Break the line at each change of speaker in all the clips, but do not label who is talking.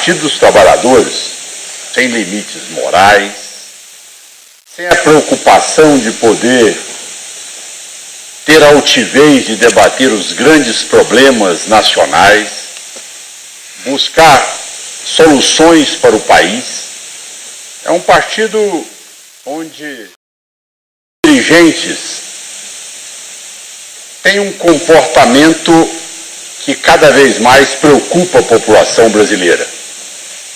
Partido dos Trabalhadores, sem limites morais, sem a preocupação de poder ter a altivez de debater os grandes problemas nacionais, buscar soluções para o país. É um partido onde dirigentes têm um comportamento que cada vez mais preocupa a população brasileira.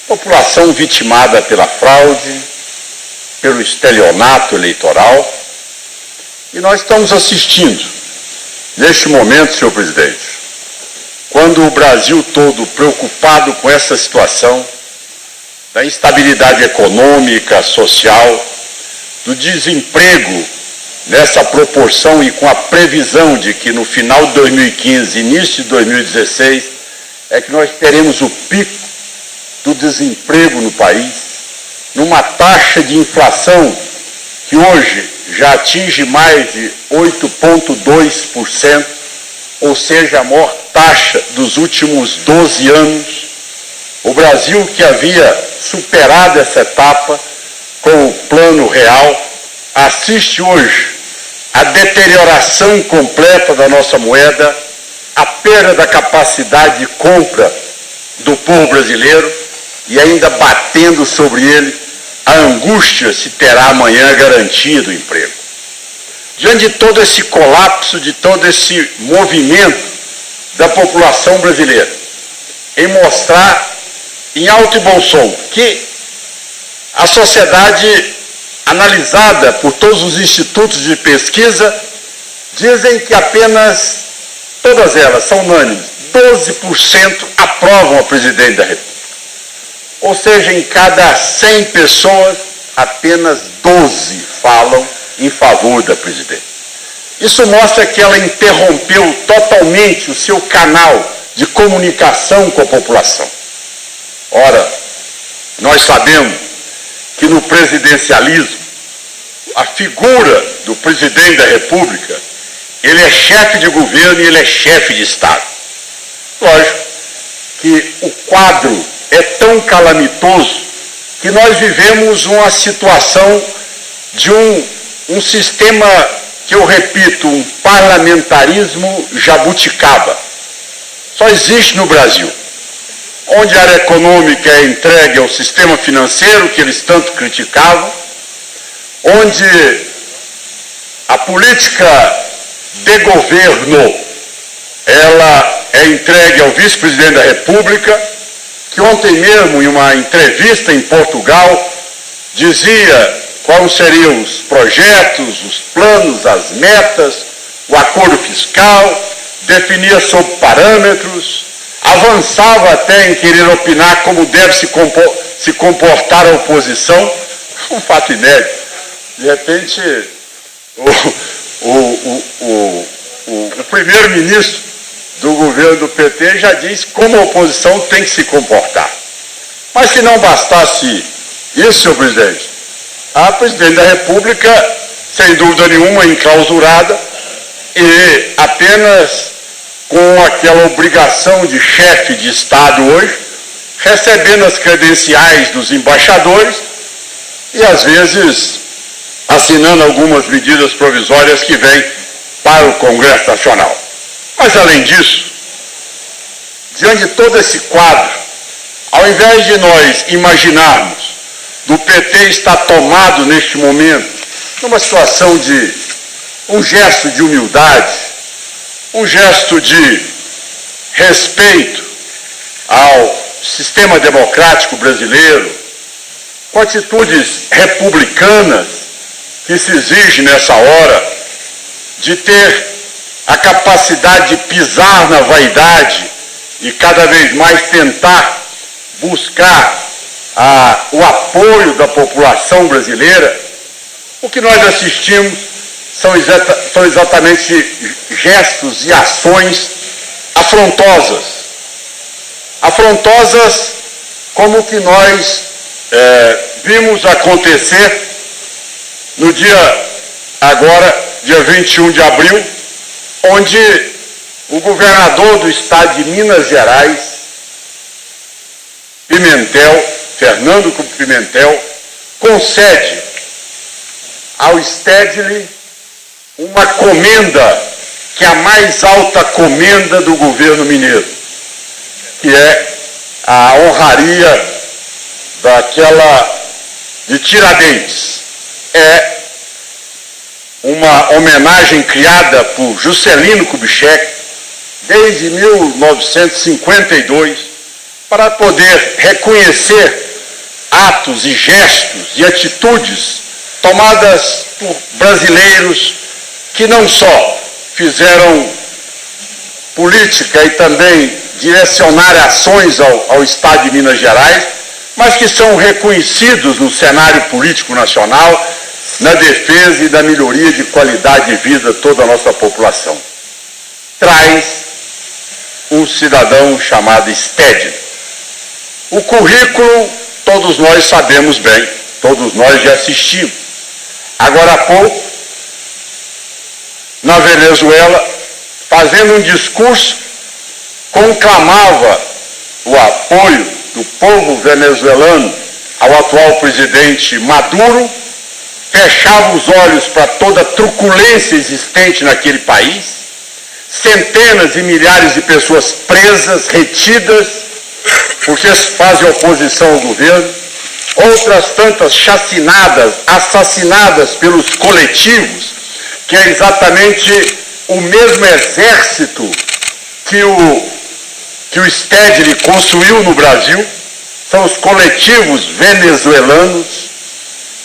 População vitimada pela fraude, pelo estelionato eleitoral. E nós estamos assistindo, neste momento, senhor presidente, quando o Brasil todo preocupado com essa situação da instabilidade econômica, social, do desemprego nessa proporção e com a previsão de que no final de 2015, início de 2016, é que nós teremos o pico do desemprego no país, numa taxa de inflação que hoje já atinge mais de 8,2%, ou seja, a maior taxa dos últimos 12 anos. O Brasil, que havia superado essa etapa com o Plano Real, assiste hoje a deterioração completa da nossa moeda, a perda da capacidade de compra do povo brasileiro e ainda batendo sobre ele a angústia se terá amanhã garantia do emprego. Diante de todo esse colapso, de todo esse movimento da população brasileira, em mostrar em alto e bom som que a sociedade, analisada por todos os institutos de pesquisa, dizem que apenas, todas elas são unânimes, 12% aprovam a presidente da República. Ou seja, em cada 100 pessoas, apenas 12 falam em favor da presidente. Isso mostra que ela interrompeu totalmente o seu canal de comunicação com a população. Ora, nós sabemos que no presidencialismo, a figura do presidente da República, ele é chefe de governo e ele é chefe de Estado. Lógico que o quadro é tão calamitoso que nós vivemos uma situação de um sistema que eu repito, um parlamentarismo jabuticaba. Só existe no Brasil, onde a área econômica é entregue ao sistema financeiro, que eles tanto criticavam, onde a política de governo, ela é entregue ao vice-presidente da República, que ontem mesmo, em uma entrevista em Portugal, dizia quais seriam os projetos, os planos, as metas, o acordo fiscal, definia sobre parâmetros, avançava até em querer opinar como deve se comportar a oposição. Um fato inédito. De repente, o primeiro-ministro do governo do PT já diz como a oposição tem que se comportar. Mas se não bastasse isso, senhor presidente, a presidente da República, sem dúvida nenhuma, enclausurada e apenas com aquela obrigação de chefe de Estado hoje, recebendo as credenciais dos embaixadores e, às vezes, assinando algumas medidas provisórias que vêm para o Congresso Nacional. Mas, além disso, diante de todo esse quadro, ao invés de nós imaginarmos do PT estar tomado neste momento, numa situação de um gesto de humildade, um gesto de respeito ao sistema democrático brasileiro, com atitudes republicanas que se exige nessa hora, de ter a capacidade de pisar na vaidade e cada vez mais tentar buscar o apoio da população brasileira, o que nós assistimos são exatamente gestos e ações afrontosas. Afrontosas como o que nós vimos acontecer no dia 21 de abril, onde o governador do estado de Minas Gerais Pimentel, Fernando Pimentel, concede ao Stedley uma comenda, que é a mais alta comenda do governo mineiro, que é a honraria de Tiradentes. É uma homenagem criada por Juscelino Kubitschek desde 1952 para poder reconhecer atos e gestos e atitudes tomadas por brasileiros que não só fizeram política e também direcionaram ações ao Estado de Minas Gerais, mas que são reconhecidos no cenário político nacional na defesa e da melhoria de qualidade de vida de toda a nossa população. Traz um cidadão chamado Stedley. O currículo todos nós sabemos bem, todos nós já assistimos. Agora há pouco, na Venezuela, fazendo um discurso, conclamava o apoio do povo venezuelano ao atual presidente Maduro, fechava os olhos para toda a truculência existente naquele país, centenas e milhares de pessoas presas, retidas, porque fazem oposição ao governo, outras tantas chacinadas, assassinadas pelos coletivos, que é exatamente o mesmo exército que o Stedley construiu no Brasil, são os coletivos venezuelanos,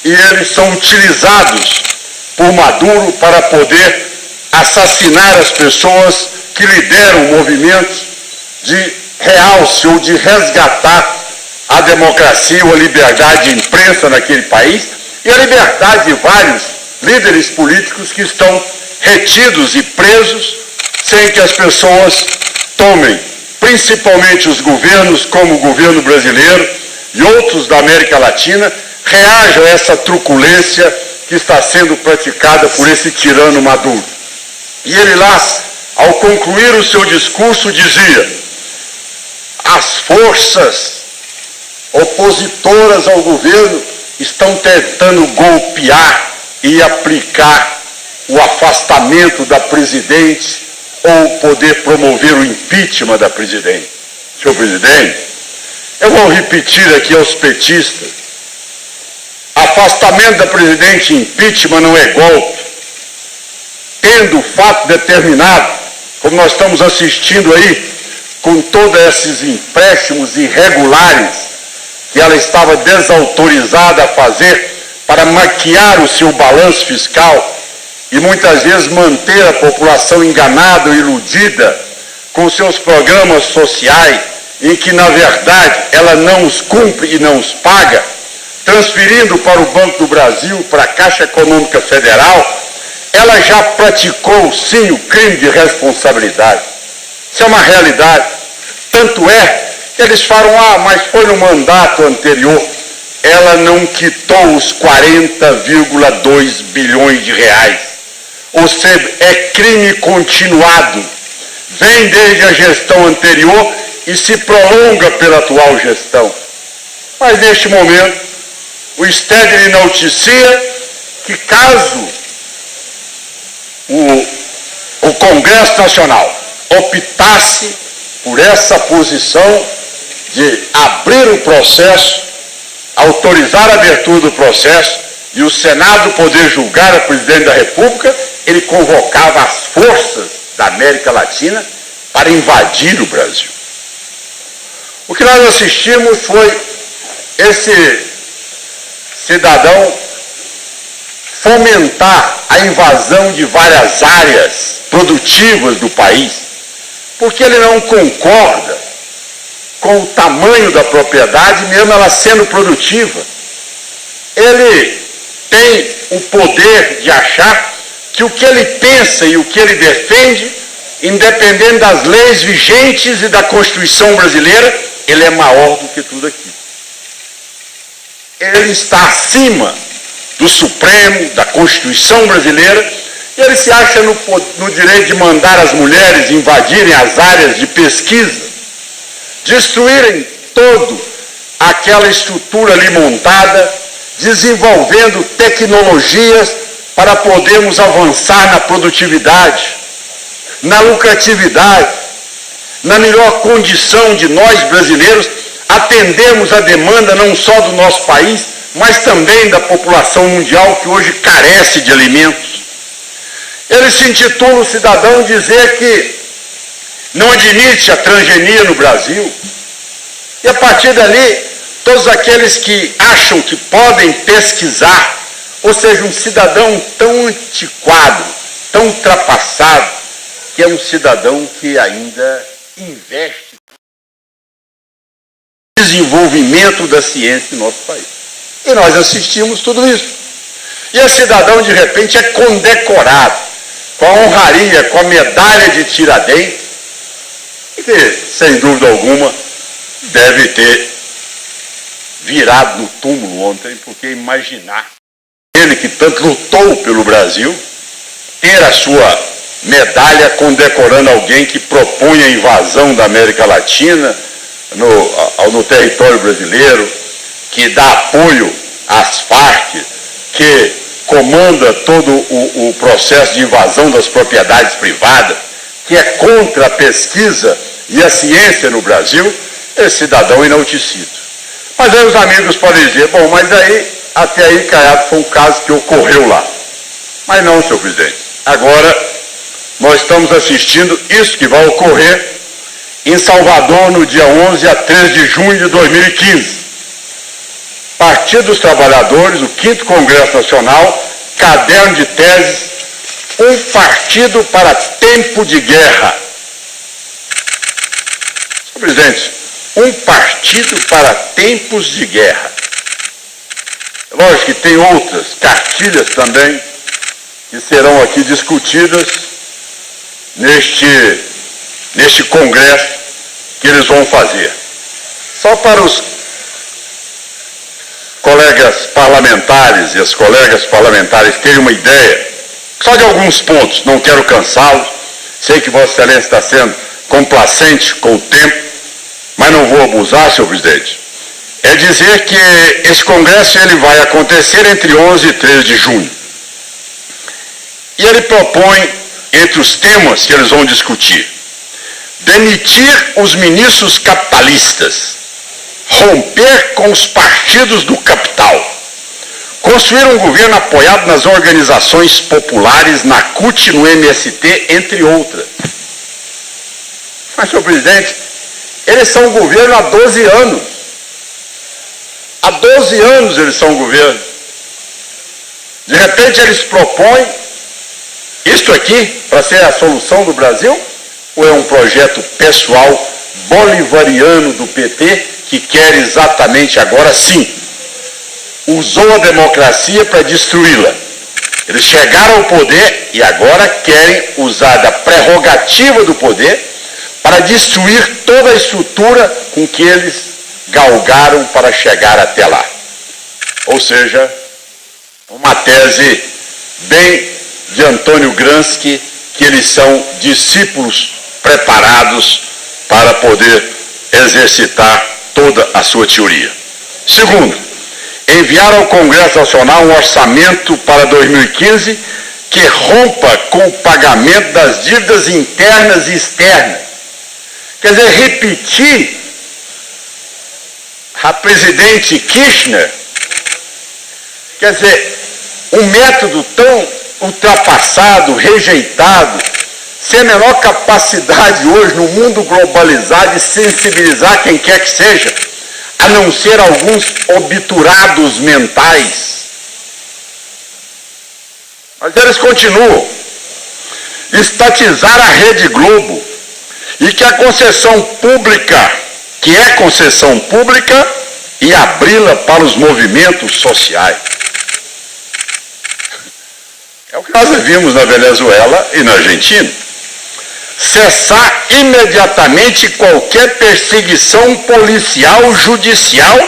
e eles são utilizados por Maduro para poder assassinar as pessoas que lideram movimentos de realce ou de resgatar a democracia ou a liberdade de imprensa naquele país e a liberdade de vários líderes políticos que estão retidos e presos sem que as pessoas tomem, principalmente os governos como o governo brasileiro e outros da América Latina, reajam a essa truculência que está sendo praticada por esse tirano Maduro. E ele lá, ao concluir o seu discurso, dizia: as forças opositoras ao governo estão tentando golpear e aplicar o afastamento da presidente ou poder promover o impeachment da presidente. Senhor presidente, eu vou repetir aqui aos petistas: afastamento da presidente e impeachment não é golpe. Tendo o fato determinado, como nós estamos assistindo aí, com todos esses empréstimos irregulares que ela estava desautorizada a fazer para maquiar o seu balanço fiscal e muitas vezes manter a população enganada ou iludida com seus programas sociais, em que, na verdade, ela não os cumpre e não os paga, transferindo para o Banco do Brasil, para a Caixa Econômica Federal, ela já praticou, sim, o crime de responsabilidade. Isso é uma realidade. Tanto é que eles falam: mas foi no mandato anterior. Ela não quitou os 40,2 bilhões de reais. Ou seja, é crime continuado. Vem desde a gestão anterior e se prolonga pela atual gestão. Mas, neste momento, o Stedley noticia que, caso o Congresso Nacional optasse por essa posição de abrir o processo, autorizar a abertura do processo e o Senado poder julgar o presidente da República, ele convocava as forças da América Latina para invadir o Brasil. O que nós assistimos foi esse cidadão fomentar a invasão de várias áreas produtivas do país, porque ele não concorda com o tamanho da propriedade, mesmo ela sendo produtiva. Ele tem o poder de achar que o que ele pensa e o que ele defende, independente das leis vigentes e da Constituição brasileira, ele é maior do que tudo aquilo. Ele está acima do Supremo, da Constituição brasileira, e ele se acha no direito de mandar as mulheres invadirem as áreas de pesquisa, destruírem todo aquela estrutura ali montada, desenvolvendo tecnologias para podermos avançar na produtividade, na lucratividade, na melhor condição de nós brasileiros atendermos a demanda não só do nosso país, mas também da população mundial que hoje carece de alimentos. Ele se intitula o cidadão dizer que não admite a transgenia no Brasil. E a partir dali, todos aqueles que acham que podem pesquisar, ou seja, um cidadão tão antiquado, tão ultrapassado, que é um cidadão que ainda investe no desenvolvimento da ciência em nosso país. E nós assistimos tudo isso. E esse cidadão, de repente, é condecorado com a honraria, com a medalha de Tiradentes, que, sem dúvida alguma, deve ter virado no túmulo ontem, porque imaginar ele que tanto lutou pelo Brasil, ter a sua medalha condecorando alguém que propõe a invasão da América Latina no território brasileiro, que dá apoio às Farc, que comanda todo o processo de invasão das propriedades privadas, que é contra a pesquisa e a ciência no Brasil, esse cidadão enaltecido. Mas aí os amigos podem dizer, bom, mas aí, até aí, Caiado, foi um caso que ocorreu lá. Mas não, senhor presidente. Agora, nós estamos assistindo isso que vai ocorrer em Salvador no dia 11 a 13 de junho de 2015. Partido dos Trabalhadores, o 5º Congresso Nacional, caderno de teses, um partido para tempo de guerra. Senhor presidente, um partido para tempos de guerra. Lógico que tem outras cartilhas também que serão aqui discutidas neste congresso que eles vão fazer. Só para os colegas parlamentares e as colegas parlamentares terem uma ideia, só de alguns pontos, não quero cansá-los, sei que Vossa Excelência está sendo complacente com o tempo, mas não vou abusar, senhor presidente. É dizer que esse congresso ele vai acontecer entre 11 e 13 de junho. E ele propõe, entre os temas que eles vão discutir, demitir os ministros capitalistas, romper com os partidos do capital, construir um governo apoiado nas organizações populares, na CUT, no MST, entre outras. Mas, senhor presidente, eles são governo há 12 anos. Há 12 anos eles são governo. De repente eles propõem isto aqui para ser a solução do Brasil? Ou é um projeto pessoal bolivariano do PT que quer exatamente agora sim? Usou a democracia para destruí-la. Eles chegaram ao poder e agora querem usar da prerrogativa do poder para destruir toda a estrutura com que eles galgaram para chegar até lá. Ou seja, uma tese bem de Antônio Gramsci, que eles são discípulos preparados para poder exercitar toda a sua teoria. Segundo, enviar ao Congresso Nacional um orçamento para 2015 que rompa com o pagamento das dívidas internas e externas. Quer dizer, repetir a presidente Kirchner, quer dizer, um método tão ultrapassado, rejeitado, sem a menor capacidade hoje no mundo globalizado de sensibilizar quem quer que seja, a não ser alguns obturados mentais. Mas eles continuam. Estatizar a Rede Globo e que a concessão pública, que é concessão pública, e abri-la para os movimentos sociais. É o que nós vimos na Venezuela e na Argentina. Cessar imediatamente qualquer perseguição policial, judicial,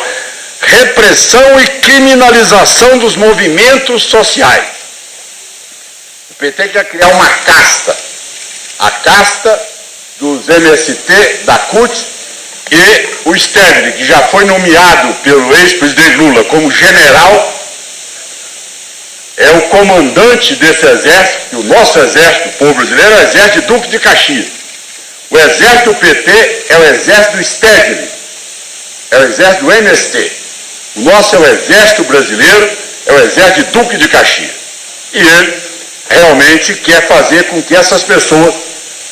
repressão e criminalização dos movimentos sociais. O PT quer criar uma casta, a casta dos MST, da CUT E o Stedley, que já foi nomeado pelo ex-presidente Lula como general, é o comandante desse exército, que o nosso exército, o povo brasileiro, é o exército de Duque de Caxias. O exército do PT é o exército do Stedley, é o exército do MST. O nosso é o exército brasileiro, é o exército de Duque de Caxias. E ele realmente quer fazer com que essas pessoas,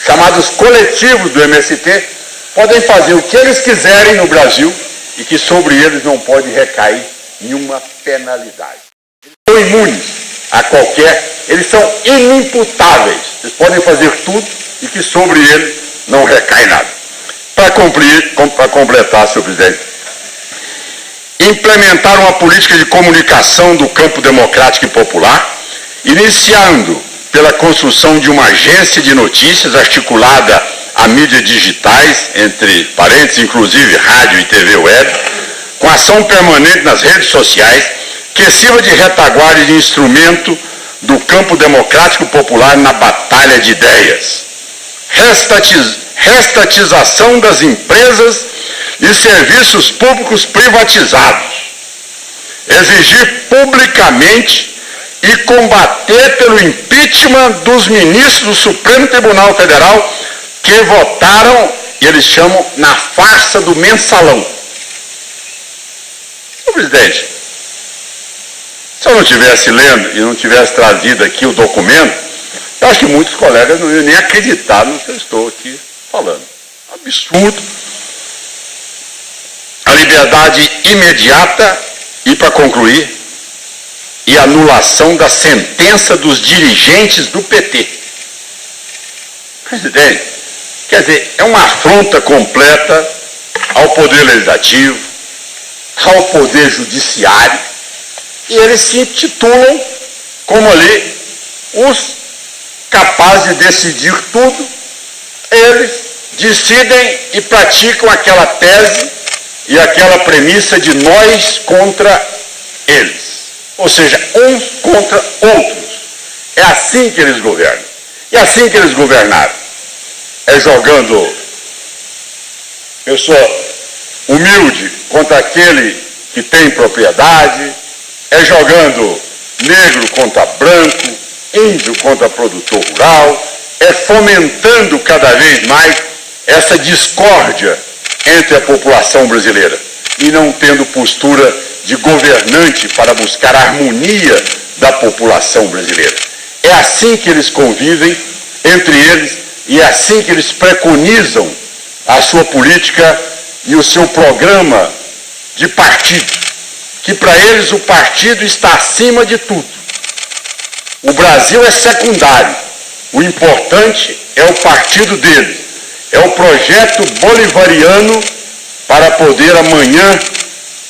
chamados coletivos do MST, podem fazer o que eles quiserem no Brasil e que sobre eles não pode recair nenhuma penalidade. Eles são imunes a eles são inimputáveis. Eles podem fazer tudo e que sobre eles não recai nada. Para completar, senhor presidente, implementar uma política de comunicação do campo democrático e popular, iniciando pela construção de uma agência de notícias articulada a mídias digitais, entre parênteses, inclusive rádio e TV web, com ação permanente nas redes sociais, que sirva de retaguarda e de instrumento do campo democrático popular na batalha de ideias. Restatização das empresas e serviços públicos privatizados. Exigir publicamente e combater pelo impeachment dos ministros do Supremo Tribunal Federal que votaram, eles chamam, na farsa do mensalão. Senhor presidente, se eu não estivesse lendo e não tivesse trazido aqui o documento, eu acho que muitos colegas não iam nem acreditar no que eu estou aqui falando. Absurdo. A liberdade imediata, e para concluir, e anulação da sentença dos dirigentes do PT. Presidente, quer dizer, é uma afronta completa ao Poder Legislativo, ao Poder Judiciário, e eles se intitulam como ali os capazes de decidir tudo. Eles decidem e praticam aquela tese e aquela premissa de nós contra eles. Ou seja, uns contra outros. É assim que eles governam. E é assim que eles governaram. É jogando pessoa humilde contra aquele que tem propriedade, é jogando negro contra branco, índio contra produtor rural, é fomentando cada vez mais essa discórdia entre a população brasileira e não tendo postura de governante para buscar a harmonia da população brasileira. É assim que eles convivem entre eles e é assim que eles preconizam a sua política e o seu programa de partido, que para eles o partido está acima de tudo. O Brasil é secundário, o importante é o partido deles, é o projeto bolivariano para poder amanhã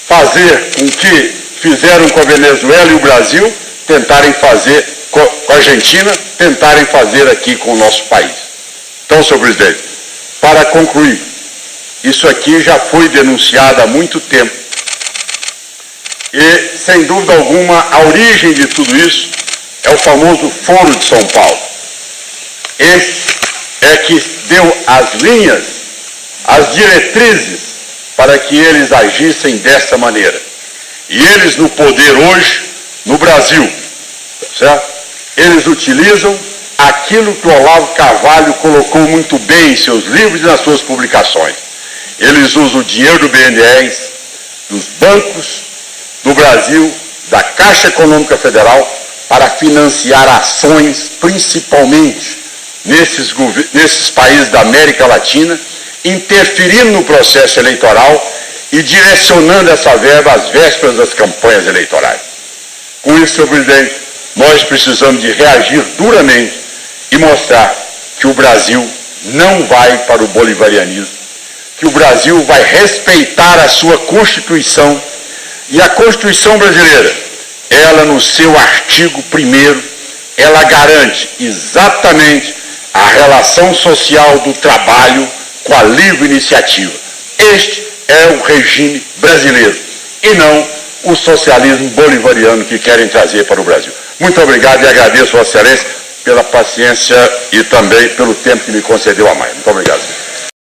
fazer com que fizeram com a Venezuela e o Brasil, tentarem fazer com a Argentina, tentarem fazer aqui com o nosso país. Então, senhor presidente, para concluir, isso aqui já foi denunciado há muito tempo. E, sem dúvida alguma, a origem de tudo isso é o famoso Foro de São Paulo. Esse é que deu as linhas, as diretrizes para que eles agissem dessa maneira. E eles no poder hoje, no Brasil, certo? Eles utilizam aquilo que o Olavo Carvalho colocou muito bem em seus livros e nas suas publicações. Eles usam o dinheiro do BNDES, dos bancos do Brasil, da Caixa Econômica Federal, para financiar ações, principalmente nesses países da América Latina, interferindo no processo eleitoral e direcionando essa verba às vésperas das campanhas eleitorais. Com isso, senhor presidente, nós precisamos de reagir duramente e mostrar que o Brasil não vai para o bolivarianismo, que o Brasil vai respeitar a sua Constituição. E a Constituição brasileira, ela no seu artigo 1º, ela garante exatamente a relação social do trabalho com a livre iniciativa. Este é o regime brasileiro e não o socialismo bolivariano que querem trazer para o Brasil. Muito obrigado e agradeço a Vossa Excelência pela paciência e também pelo tempo que me concedeu a mais. Muito obrigado.